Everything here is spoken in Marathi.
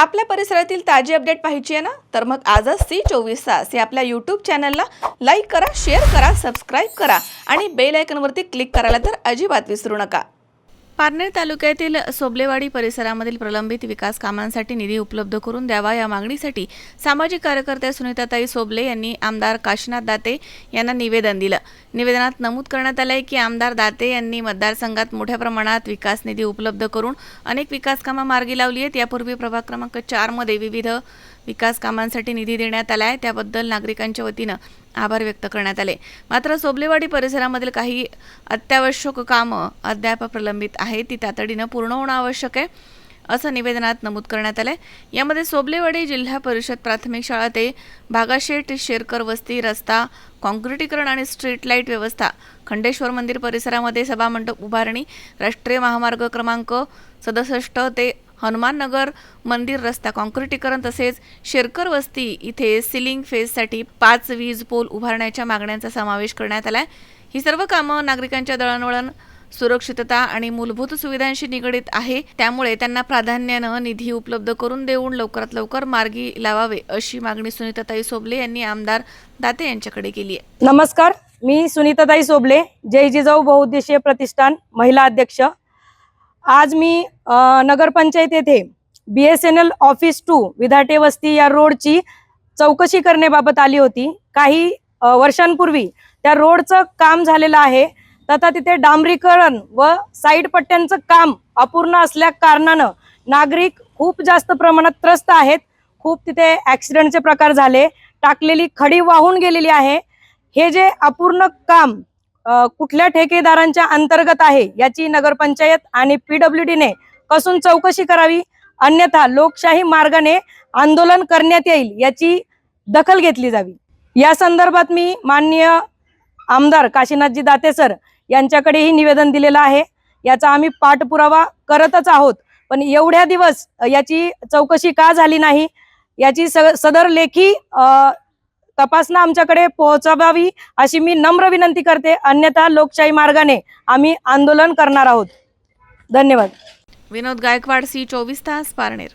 आपल्या परिसरातील ताजी अपडेट पाहिजे आहे ना, तर मग आजच C24 या आपल्या यूट्यूब चॅनलला लाईक करा, शेअर करा, सबस्क्राईब करा आणि बेल आयकॉनवरती क्लिक करायला तर अजिबात विसरू नका. पारनेर तालुक्यातील सोबलेवाडी परिसरामधील प्रलंबित विकास कामांसाठी निधी उपलब्ध करून द्यावा या मागणीसाठी सामाजिक कार्यकर्त्या सुनीताताई सोबले यांनी आमदार काशीनाथ दाते यांना निवेदन दिलं. निवेदनात नमूद करण्यात आले की आमदार दाते यांनी मतदारसंघात मोठ्या प्रमाणात विकास निधी उपलब्ध करून अनेक विकास कामं मार्गी लावली आहेत. यापूर्वी प्रभाग क्रमांक 4 मध्ये विविध विकास कामांसाठी निधी देण्यात आला आहे. त्याबद्दल नागरिकांच्या वतीनं आभार व्यक्त करण्यात आले. मात्र सोबलेवाडी परिसरामधील काही अत्यावश्यक कामं अद्याप प्रलंबित आहेत, ती तातडीनं पूर्ण होणं आवश्यक आहे असं निवेदनात नमूद करण्यात आलंय. यामध्ये सोबलेवाडी जिल्हा परिषद प्राथमिक शाळा ते भागाशेठ शेरकर वस्ती रस्ता, काँक्रिटीकरण आणि स्ट्रीट लाईट व्यवस्था, खंडेश्वर मंदिर परिसरामध्ये सभामंडप उभारणी, राष्ट्रीय महामार्ग क्रमांक 67 ते हनुमान नगर मंदिर रस्ता काँक्रिटीकरण, तसेच शेरकर वस्ती इथे सिलिंग फेजसाठी 5 वीज पोल उभारण्याच्या मागण्यांचा समावेश करण्यात आलाय. ही सर्व कामं नागरिकांच्या दळणवळण, सुरक्षितता आणि मूलभूत सुविधांशी निगडीत आहे. त्यामुळे त्यांना प्राधान्यानं निधी उपलब्ध करून देऊन लवकरात लवकर मार्गी लावावे अशी मागणी सुनीताताई सोबले यांनी आमदार दाते यांच्याकडे केली आहे. नमस्कार, मी सुनीताताई सोबले, जय जिजाऊ बहुउद्देशीय प्रतिष्ठान महिला अध्यक्ष. आज मी नगरपंचायत येथे BSNL ऑफिस 2 विधाटे वस्ती या रोडची चौकशी करण्याबाबत आली होती. काही वर्षांपूर्वी त्या रोडचं काम झालेलं आहे, तथा तिथे डांबरीकरण व साईड पट्ट्यांचं काम अपूर्ण असल्या कारणानं नागरिक खूप जास्त प्रमाणात त्रस्त आहेत. खूप तिथे ॲक्सिडेंटचे प्रकार झाले, टाकलेली खडी वाहून गेलेली आहे. हे जे अपूर्ण काम कुठल्या ठेकेदारांच्या अंतर्गत आहे याची नगरपंचायत आणि PWD ने कसून चौकशी करावी, अन्यथा लोकशाही मार्गाने आंदोलन करण्यात येईल याची दखल घेतली जावी. या संदर्भात मी माननीय आमदार काशीनाथजी दाते सर यांच्याकडेही निवेदन दिलेलं आहे. याचा आम्ही पाठपुरावा करतच आहोत, पण एवढ्या दिवस याची चौकशी का झाली नाही याची सदर लेखी तपासना आमच्याकडे पोहोचवावी अशी मी नम्र विनंती करते, अन्यथा लोकशाही मार्गाने आम्ही आंदोलन करणार आहोत. धन्यवाद. विनोद गायकवाड, C24 पारनेर.